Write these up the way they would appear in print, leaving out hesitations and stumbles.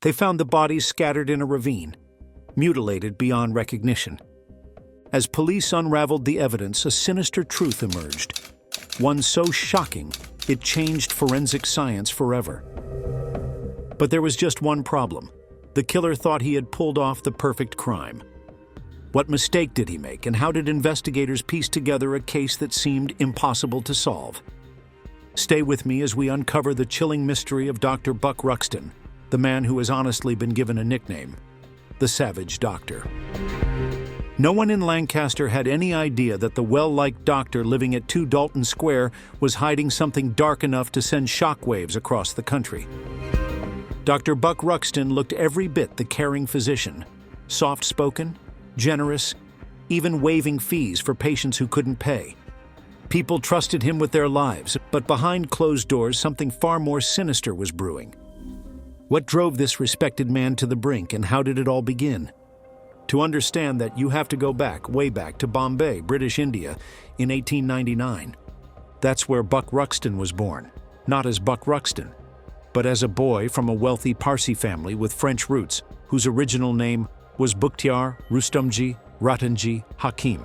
They found the bodies scattered in a ravine, mutilated beyond recognition. As police unraveled the evidence, a sinister truth emerged, one so shocking it changed forensic science forever. But there was just one problem. The killer thought he had pulled off the perfect crime. What mistake did he make, and how did investigators piece together a case that seemed impossible to solve? Stay with me as we uncover the chilling mystery of Dr. Buck Ruxton, the man who has honestly been given a nickname, the Savage Doctor. No one in Lancaster had any idea that the well-liked doctor living at 2 Dalton Square was hiding something dark enough to send shockwaves across the country. Dr. Buck Ruxton looked every bit the caring physician, soft-spoken, generous, even waiving fees for patients who couldn't pay. People trusted him with their lives, but behind closed doors, something far more sinister was brewing. What drove this respected man to the brink, and how did it all begin? To understand that, you have to go back, way back, to Bombay, British India, in 1899. That's where Buck Ruxton was born, not as Buck Ruxton, but as a boy from a wealthy Parsi family with French roots, whose original name was Bukhtiar Rustomji Ratanji Hakim.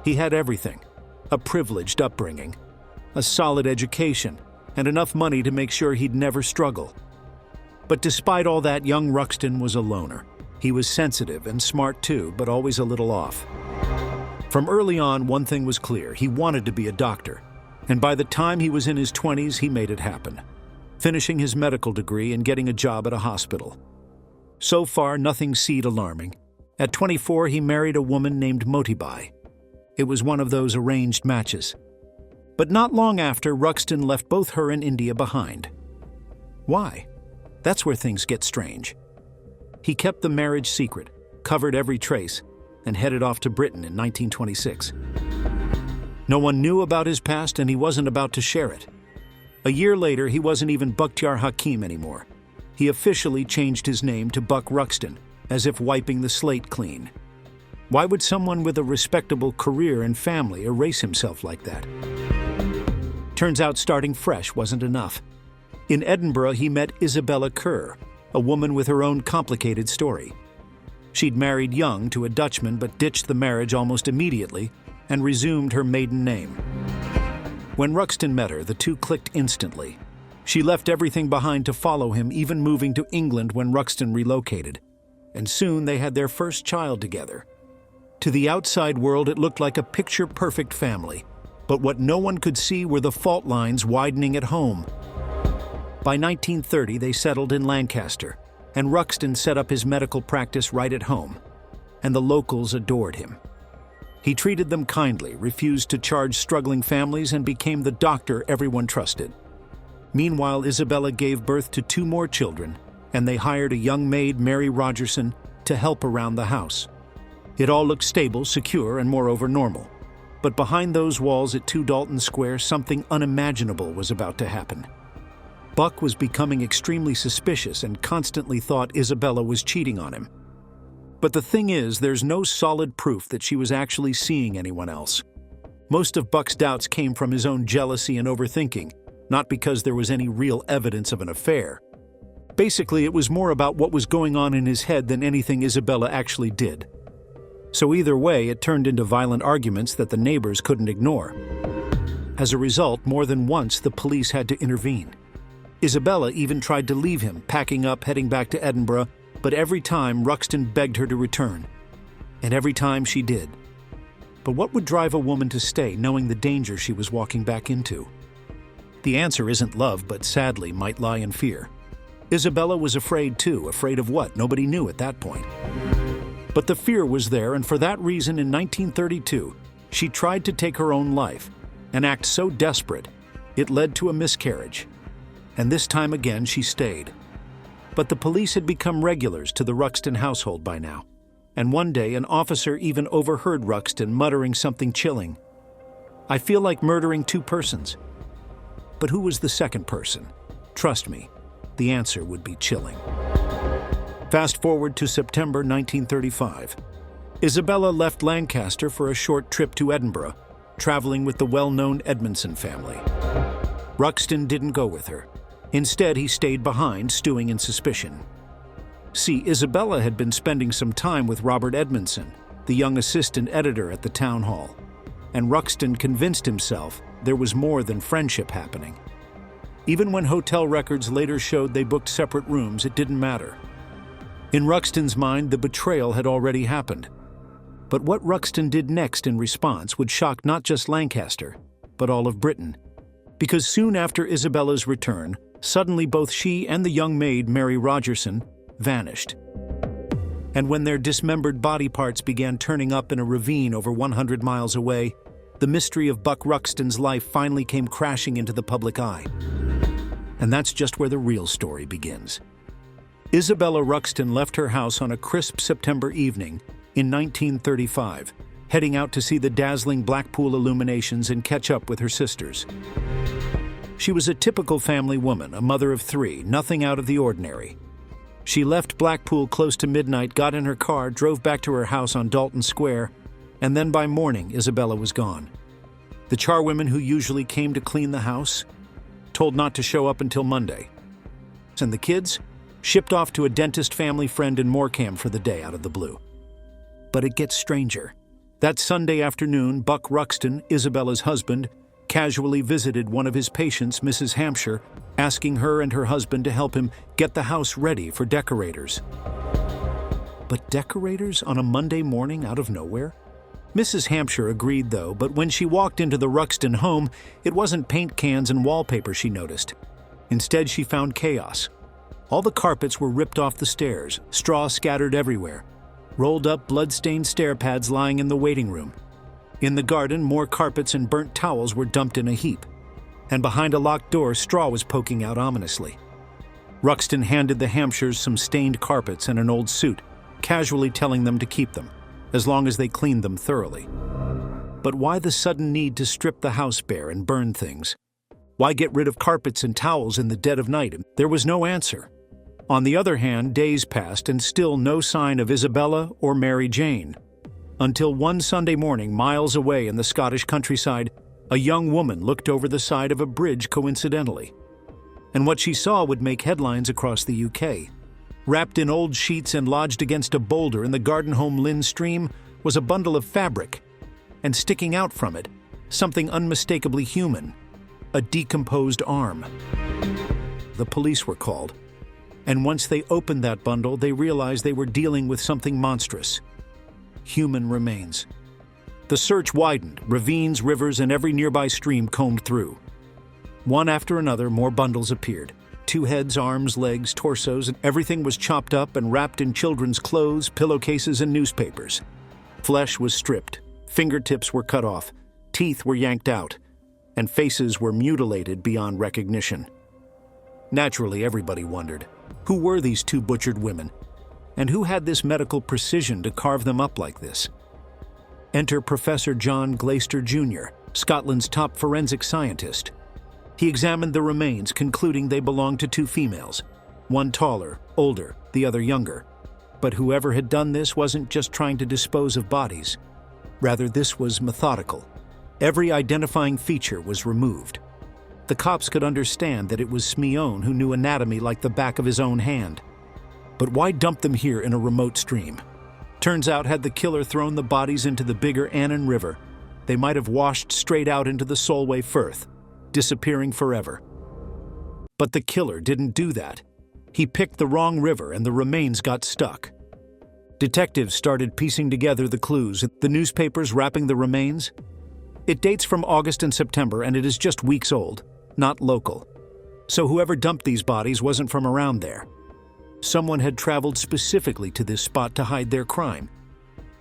He had everything: a privileged upbringing, a solid education, and enough money to make sure he'd never struggle. But despite all that, young Ruxton was a loner. He was sensitive and smart too, but always a little off. From early on, one thing was clear: he wanted to be a doctor. And by the time he was in his 20s, he made it happen, finishing his medical degree and getting a job at a hospital. So far, nothing seemed alarming. At 24, he married a woman named Motibai. It was one of those arranged matches. But not long after, Ruxton left both her and India behind. Why? That's where things get strange. He kept the marriage secret, covered every trace, and headed off to Britain in 1926. No one knew about his past, and he wasn't about to share it. A year later, he wasn't even Bukhtiar Hakim anymore. He officially changed his name to Buck Ruxton, as if wiping the slate clean. Why would someone with a respectable career and family erase himself like that? Turns out starting fresh wasn't enough. In Edinburgh, he met Isabella Kerr, a woman with her own complicated story. She'd married young to a Dutchman but ditched the marriage almost immediately and resumed her maiden name. When Ruxton met her, the two clicked instantly. She left everything behind to follow him, even moving to England when Ruxton relocated. And soon they had their first child together. To the outside world, it looked like a picture-perfect family. But what no one could see were the fault lines widening at home. By 1930, they settled in Lancaster, and Ruxton set up his medical practice right at home. And the locals adored him. He treated them kindly, refused to charge struggling families, and became the doctor everyone trusted. Meanwhile, Isabella gave birth to 2 more children, and they hired a young maid, Mary Rogerson, to help around the house. It all looked stable, secure, and moreover normal. But behind those walls at 2 Dalton Square, something unimaginable was about to happen. Buck was becoming extremely suspicious and constantly thought Isabella was cheating on him. But the thing is, there's no solid proof that she was actually seeing anyone else. Most of Buck's doubts came from his own jealousy and overthinking, not because there was any real evidence of an affair. Basically, it was more about what was going on in his head than anything Isabella actually did. So either way, it turned into violent arguments that the neighbors couldn't ignore. As a result, more than once, the police had to intervene. Isabella even tried to leave him, packing up, heading back to Edinburgh, but every time Ruxton begged her to return. And every time she did. But what would drive a woman to stay, knowing the danger she was walking back into? The answer isn't love, but sadly might lie in fear. Isabella was afraid too. Afraid of what? Nobody knew at that point. But the fear was there, and for that reason, in 1932, she tried to take her own life, an act so desperate, it led to a miscarriage. And this time again, she stayed. But the police had become regulars to the Ruxton household by now. And one day, an officer even overheard Ruxton muttering something chilling. "I feel like murdering 2 persons." But who was the second person? Trust me, the answer would be chilling. Fast forward to September 1935. Isabella left Lancaster for a short trip to Edinburgh, traveling with the well-known Edmondson family. Ruxton didn't go with her. Instead, he stayed behind, stewing in suspicion. See, Isabella had been spending some time with Robert Edmondson, the young assistant editor at the town hall, and Ruxton convinced himself there was more than friendship happening. Even when hotel records later showed they booked separate rooms, it didn't matter. In Ruxton's mind, the betrayal had already happened. But what Ruxton did next in response would shock not just Lancaster, but all of Britain. Because soon after Isabella's return, suddenly both she and the young maid, Mary Rogerson, vanished. And when their dismembered body parts began turning up in a ravine over 100 miles away, the mystery of Buck Ruxton's life finally came crashing into the public eye. And that's just where the real story begins. Isabella Ruxton left her house on a crisp September evening in 1935, heading out to see the dazzling Blackpool illuminations and catch up with her sisters. She was a typical family woman, a mother of 3, nothing out of the ordinary. She left Blackpool close to midnight, got in her car, drove back to her house on Dalton Square, and then by morning, Isabella was gone. The charwomen who usually came to clean the house told not to show up until Monday. And the kids shipped off to a dentist family friend in Morecambe for the day out of the blue. But it gets stranger. That Sunday afternoon, Buck Ruxton, Isabella's husband, casually visited one of his patients, Mrs. Hampshire, asking her and her husband to help him get the house ready for decorators. But decorators on a Monday morning out of nowhere? Mrs. Hampshire agreed, though, but when she walked into the Ruxton home, it wasn't paint cans and wallpaper she noticed. Instead, she found chaos. All the carpets were ripped off the stairs, straw scattered everywhere, rolled up blood-stained stair pads lying in the waiting room. In the garden, more carpets and burnt towels were dumped in a heap, and behind a locked door, straw was poking out ominously. Ruxton handed the Hampshires some stained carpets and an old suit, casually telling them to keep them, as long as they cleaned them thoroughly. But why the sudden need to strip the house bare and burn things? Why get rid of carpets and towels in the dead of night? There was no answer. On the other hand, days passed and still no sign of Isabella or Mary Jane. Until one Sunday morning, miles away in the Scottish countryside, a young woman looked over the side of a bridge coincidentally. And what she saw would make headlines across the UK. Wrapped in old sheets and lodged against a boulder in the garden home Lynn stream was a bundle of fabric. And sticking out from it, something unmistakably human, a decomposed arm. The police were called. And once they opened that bundle, they realized they were dealing with something monstrous. Human remains. The search widened, ravines, rivers, and every nearby stream combed through. One after another, more bundles appeared. 2 heads, arms, legs, torsos, and everything was chopped up and wrapped in children's clothes, pillowcases, and newspapers. Flesh was stripped, fingertips were cut off, teeth were yanked out, and faces were mutilated beyond recognition. Naturally, everybody wondered, who were these 2 butchered women? And who had this medical precision to carve them up like this? Enter Professor John Glaister Jr., Scotland's top forensic scientist. He examined the remains, concluding they belonged to 2 females, one taller, older, the other younger. But whoever had done this wasn't just trying to dispose of bodies. Rather, this was methodical. Every identifying feature was removed. The cops could understand that it was Smeon who knew anatomy like the back of his own hand. But why dump them here in a remote stream? Turns out, had the killer thrown the bodies into the bigger Annan River, they might have washed straight out into the Solway Firth, disappearing forever. But the killer didn't do that. He picked the wrong river and the remains got stuck. Detectives started piecing together the clues, the newspapers wrapping the remains. It dates from August and September, and it is just weeks old, not local. So whoever dumped these bodies wasn't from around there. Someone had traveled specifically to this spot to hide their crime.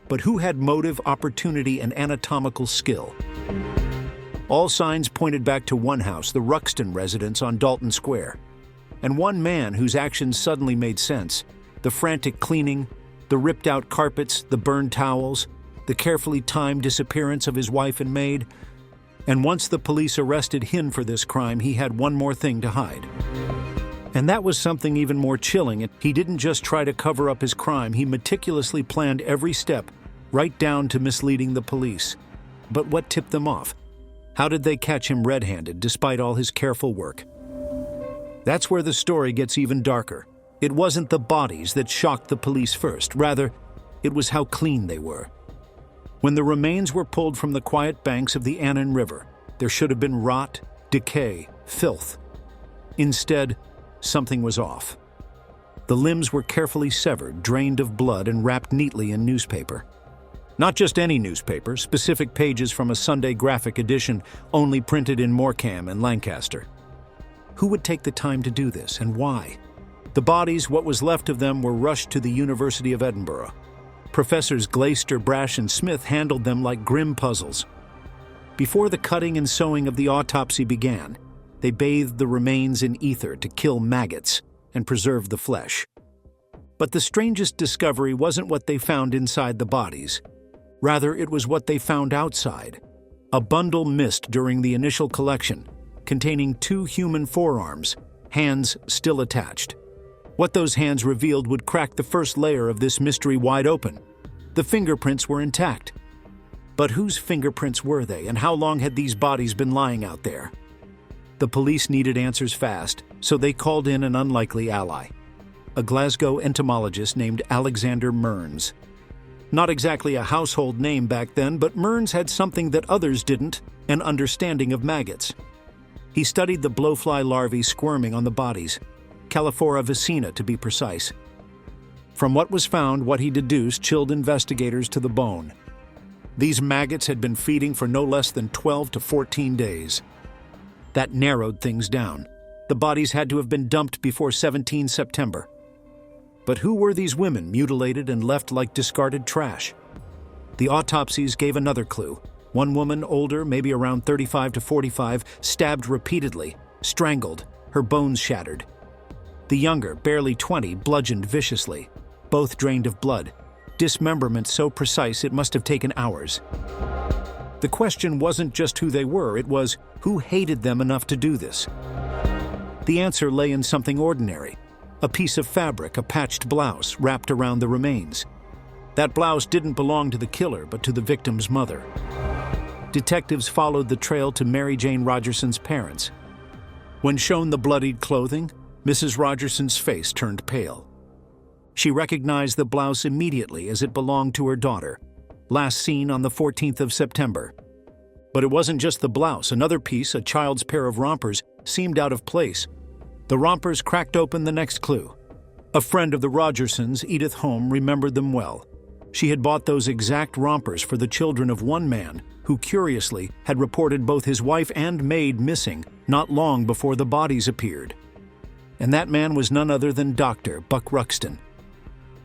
But who had motive, opportunity, and anatomical skill? All signs pointed back to one house, the Ruxton residence on Dalton Square. And one man whose actions suddenly made sense: the frantic cleaning, the ripped-out carpets, the burned towels, the carefully timed disappearance of his wife and maid. And once the police arrested him for this crime, he had one more thing to hide. And that was something even more chilling. He didn't just try to cover up his crime, he meticulously planned every step, right down to misleading the police. But what tipped them off? How did they catch him red-handed despite all his careful work? That's where the story gets even darker. It wasn't the bodies that shocked the police first. Rather, it was how clean they were. When the remains were pulled from the quiet banks of the Annan River, there should have been rot, decay, filth. Instead, something was off. The limbs were carefully severed, drained of blood, and wrapped neatly in newspaper. Not just any newspaper, specific pages from a Sunday graphic edition only printed in Morecambe and Lancaster. Who would take the time to do this, and why? The bodies, what was left of them, were rushed to the University of Edinburgh. Professors Glaister, Brash, and Smith handled them like grim puzzles. Before the cutting and sewing of the autopsy began, they bathed the remains in ether to kill maggots and preserve the flesh. But the strangest discovery wasn't what they found inside the bodies. Rather, it was what they found outside. A bundle missed during the initial collection, containing 2 human forearms, hands still attached. What those hands revealed would crack the first layer of this mystery wide open. The fingerprints were intact. But whose fingerprints were they, and how long had these bodies been lying out there? The police needed answers fast, so they called in an unlikely ally, a Glasgow entomologist named Alexander Mearns. Not exactly a household name back then, but Mearns had something that others didn't, an understanding of maggots. He studied the blowfly larvae squirming on the bodies, Calliphora vicina to be precise. From what was found, what he deduced chilled investigators to the bone. These maggots had been feeding for no less than 12 to 14 days. That narrowed things down. The bodies had to have been dumped before 17 September. But who were these women, mutilated and left like discarded trash? The autopsies gave another clue. One woman, older, maybe around 35 to 45, stabbed repeatedly, strangled, her bones shattered. The younger, barely 20, bludgeoned viciously, both drained of blood. Dismemberment so precise it must have taken hours. The question wasn't just who they were, it was who hated them enough to do this. The answer lay in something ordinary. A piece of fabric, a patched blouse, wrapped around the remains. That blouse didn't belong to the killer, but to the victim's mother. Detectives followed the trail to Mary Jane Rogerson's parents. When shown the bloodied clothing, Mrs. Rogerson's face turned pale. She recognized the blouse immediately as it belonged to her daughter, last seen on the 14th of September. But it wasn't just the blouse. Another piece, a child's pair of rompers, seemed out of place. The rompers cracked open the next clue. A friend of the Rogersons, Edith Home, remembered them well. She had bought those exact rompers for the children of one man who, curiously, had reported both his wife and maid missing not long before the bodies appeared. And that man was none other than Dr. Buck Ruxton.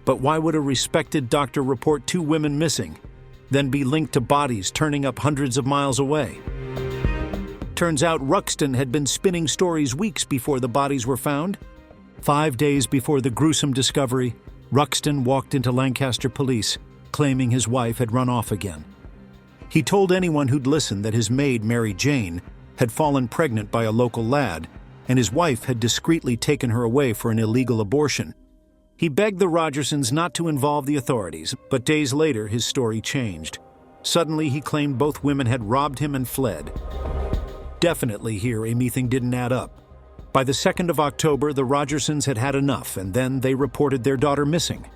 But why would a respected doctor report 2 women missing, then be linked to bodies turning up hundreds of miles away? Turns out Ruxton had been spinning stories weeks before the bodies were found. 5 days before the gruesome discovery, Ruxton walked into Lancaster police, claiming his wife had run off again. He told anyone who'd listen that his maid, Mary Jane, had fallen pregnant by a local lad, and his wife had discreetly taken her away for an illegal abortion. He begged the Rogersons not to involve the authorities, but days later his story changed. Suddenly he claimed both women had robbed him and fled. Definitely here, anything didn't add up. By the 2nd of October, the Rogersons had had enough, and then they reported their daughter missing.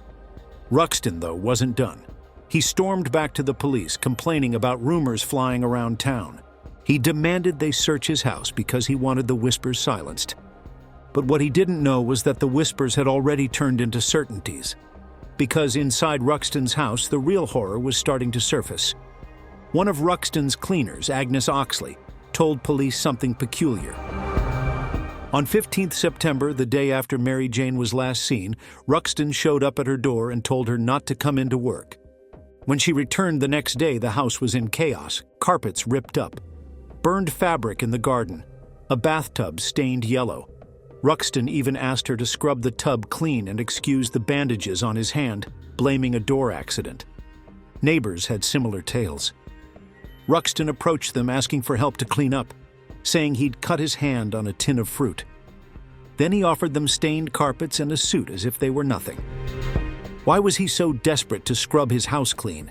Ruxton, though, wasn't done. He stormed back to the police, complaining about rumors flying around town. He demanded they search his house because he wanted the whispers silenced. But what he didn't know was that the whispers had already turned into certainties. Because inside Ruxton's house, the real horror was starting to surface. One of Ruxton's cleaners, Agnes Oxley, told police something peculiar. On 15th September, the day after Mary Jane was last seen, Ruxton showed up at her door and told her not to come into work. When she returned the next day, the house was in chaos, carpets ripped up, burned fabric in the garden, a bathtub stained yellow. Ruxton even asked her to scrub the tub clean and excuse the bandages on his hand, blaming a door accident. Neighbors had similar tales. Ruxton approached them asking for help to clean up, saying he'd cut his hand on a tin of fruit. Then he offered them stained carpets and a suit as if they were nothing. Why was he so desperate to scrub his house clean?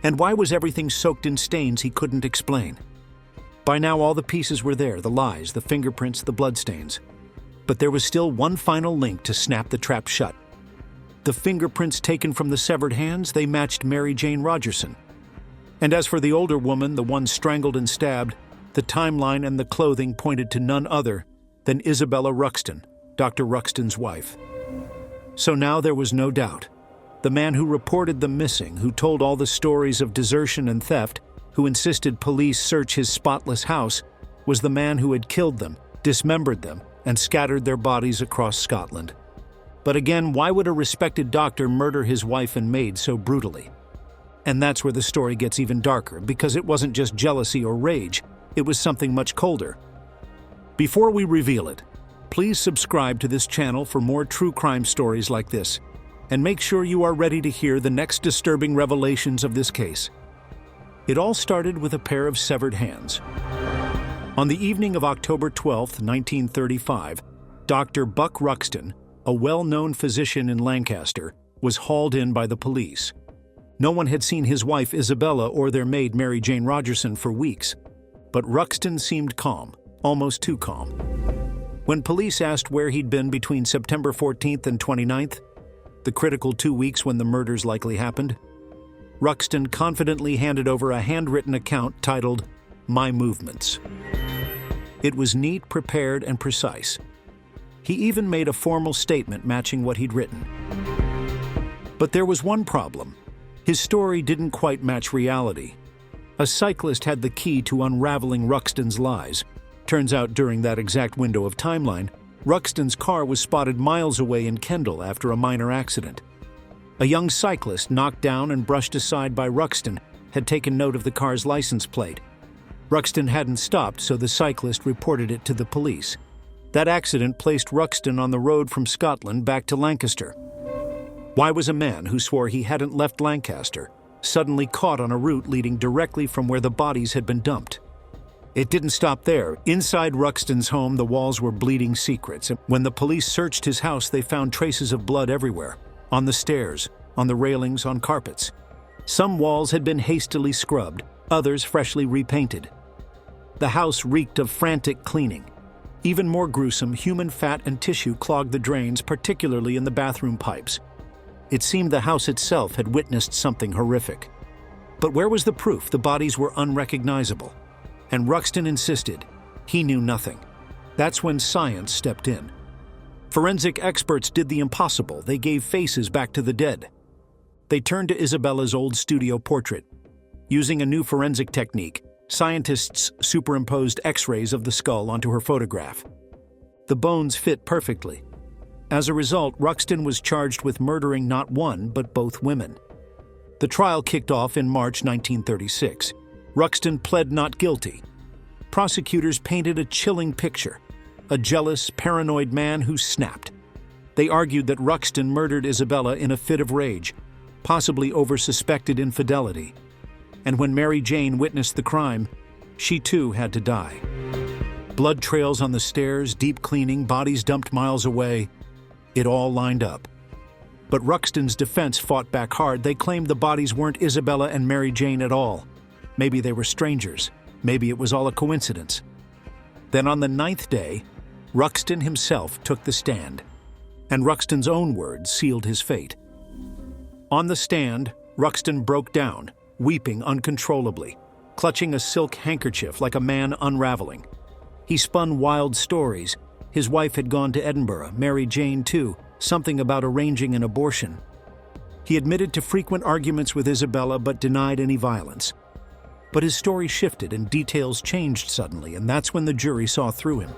And why was everything soaked in stains he couldn't explain? By now all the pieces were there, the lies, the fingerprints, the bloodstains. But there was still one final link to snap the trap shut. The fingerprints taken from the severed hands, they matched Mary Jane Rogerson. And as for the older woman, the one strangled and stabbed, the timeline and the clothing pointed to none other than Isabella Ruxton, Dr. Ruxton's wife. So now there was no doubt. The man who reported them missing, who told all the stories of desertion and theft, who insisted police search his spotless house, was the man who had killed them, dismembered them, and scattered their bodies across Scotland. But again, why would a respected doctor murder his wife and maid so brutally? And that's where the story gets even darker, because it wasn't just jealousy or rage, it was something much colder. Before we reveal it, please subscribe to this channel for more true crime stories like this, and make sure you are ready to hear the next disturbing revelations of this case. It all started with a pair of severed hands. On the evening of October 12, 1935, Dr. Buck Ruxton, a well-known physician in Lancaster, was hauled in by the police. No one had seen his wife Isabella or their maid Mary Jane Rogerson for weeks, but Ruxton seemed calm, almost too calm. When police asked where he'd been between September 14th and 29th, the critical 2 weeks when the murders likely happened, Ruxton confidently handed over a handwritten account titled, "My Movements." It was neat, prepared, and precise. He even made a formal statement matching what he'd written. But there was one problem. His story didn't quite match reality. A cyclist had the key to unraveling Ruxton's lies. Turns out during that exact window of timeline, Ruxton's car was spotted miles away in Kendal after a minor accident. A young cyclist knocked down and brushed aside by Ruxton had taken note of the car's license plate. Ruxton hadn't stopped, so the cyclist reported it to the police. That accident placed Ruxton on the road from Scotland back to Lancaster. Why was a man who swore he hadn't left Lancaster suddenly caught on a route leading directly from where the bodies had been dumped? It didn't stop there. Inside Ruxton's home, the walls were bleeding secrets. When the police searched his house, they found traces of blood everywhere. On the stairs, on the railings, on carpets. Some walls had been hastily scrubbed, others freshly repainted. The house reeked of frantic cleaning. Even more gruesome, human fat and tissue clogged the drains, particularly in the bathroom pipes. It seemed the house itself had witnessed something horrific. But where was the proof? The bodies were unrecognizable. And Ruxton insisted he knew nothing. That's when science stepped in. Forensic experts did the impossible. They gave faces back to the dead. They turned to Isabella's old studio portrait. Using a new forensic technique, scientists superimposed X-rays of the skull onto her photograph. The bones fit perfectly. As a result, Ruxton was charged with murdering not one, but both women. The trial kicked off in March 1936. Ruxton pled not guilty. Prosecutors painted a chilling picture. A jealous, paranoid man who snapped. They argued that Ruxton murdered Isabella in a fit of rage, possibly over suspected infidelity. And when Mary Jane witnessed the crime, she too had to die. Blood trails on the stairs, deep cleaning, bodies dumped miles away. It all lined up. But Ruxton's defense fought back hard. They claimed the bodies weren't Isabella and Mary Jane at all. Maybe they were strangers. Maybe it was all a coincidence. Then on the 9th day, Ruxton himself took the stand, and Ruxton's own words sealed his fate. On the stand, Ruxton broke down, weeping uncontrollably, clutching a silk handkerchief like a man unraveling. He spun wild stories. His wife had gone to Edinburgh, Mary Jane too, something about arranging an abortion. He admitted to frequent arguments with Isabella but denied any violence. But his story shifted and details changed suddenly, and that's when the jury saw through him.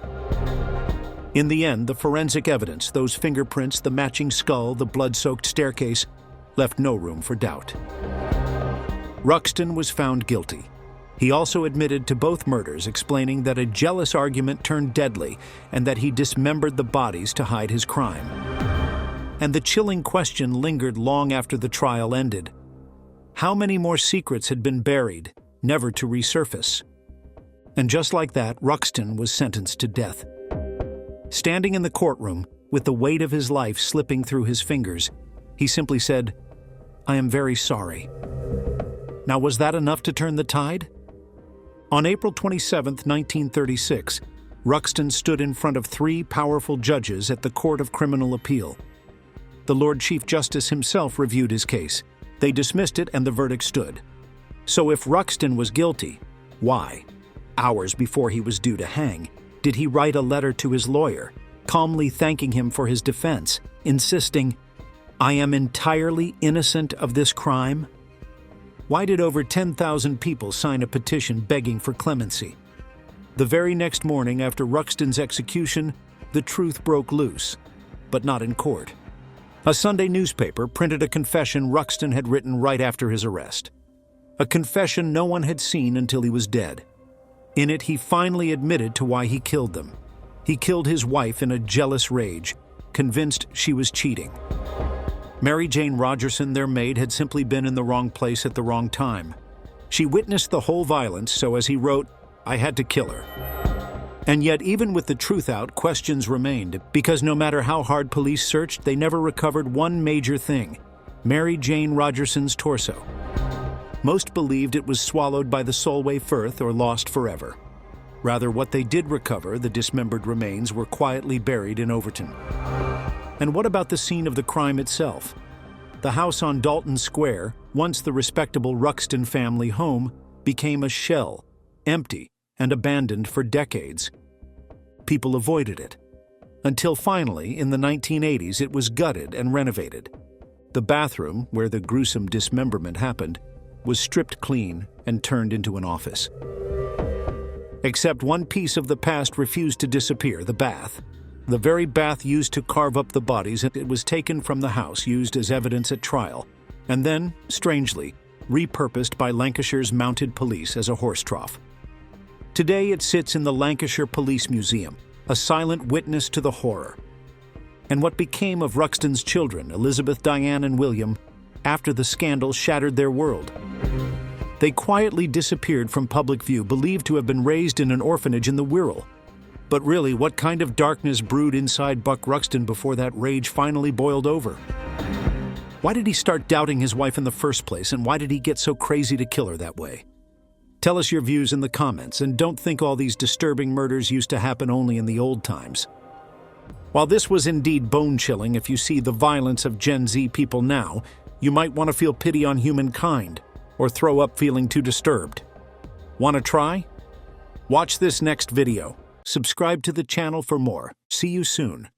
In the end, the forensic evidence, those fingerprints, the matching skull, the blood-soaked staircase, left no room for doubt. Ruxton was found guilty. He also admitted to both murders, explaining that a jealous argument turned deadly and that he dismembered the bodies to hide his crime. And the chilling question lingered long after the trial ended. How many more secrets had been buried, never to resurface? And just like that, Ruxton was sentenced to death. Standing in the courtroom, with the weight of his life slipping through his fingers, he simply said, "I am very sorry." Now, was that enough to turn the tide? On April 27, 1936, Ruxton stood in front of 3 powerful judges at the Court of Criminal Appeal. The Lord Chief Justice himself reviewed his case. They dismissed it and the verdict stood. So if Ruxton was guilty, why, hours before he was due to hang, did he write a letter to his lawyer, calmly thanking him for his defense, insisting, "I am entirely innocent of this crime"? Why did over 10,000 people sign a petition begging for clemency? The very next morning after Ruxton's execution, the truth broke loose, but not in court. A Sunday newspaper printed a confession Ruxton had written right after his arrest. A confession no one had seen until he was dead. In it, he finally admitted to why he killed them. He killed his wife in a jealous rage, convinced she was cheating. Mary Jane Rogerson, their maid, had simply been in the wrong place at the wrong time. She witnessed the whole violence, so as he wrote, "I had to kill her." And yet, even with the truth out, questions remained, because no matter how hard police searched, they never recovered one major thing: Mary Jane Rogerson's torso. Most believed it was swallowed by the Solway Firth or lost forever. Rather, what they did recover, the dismembered remains, were quietly buried in Overton. And what about the scene of the crime itself? The house on Dalton Square, once the respectable Ruxton family home, became a shell, empty and abandoned for decades. People avoided it. Until finally, in the 1980s, it was gutted and renovated. The bathroom, where the gruesome dismemberment happened, was stripped clean and turned into an office. Except one piece of the past refused to disappear: the bath. The very bath used to carve up the bodies, and it was taken from the house, used as evidence at trial, and then, strangely, repurposed by Lancashire's mounted police as a horse trough. Today it sits in the Lancashire Police Museum, a silent witness to the horror. And what became of Ruxton's children, Elizabeth, Diane, and William, after the scandal shattered their world? They quietly disappeared from public view, believed to have been raised in an orphanage in the Wirral. But really, what kind of darkness brewed inside Buck Ruxton before that rage finally boiled over? Why did he start doubting his wife in the first place, and why did he get so crazy to kill her that way? Tell us your views in the comments, and don't think all these disturbing murders used to happen only in the old times. While this was indeed bone-chilling, if you see the violence of Gen Z people now, you might want to feel pity on humankind, or throw up feeling too disturbed. Want to try? Watch this next video. Subscribe to the channel for more. See you soon.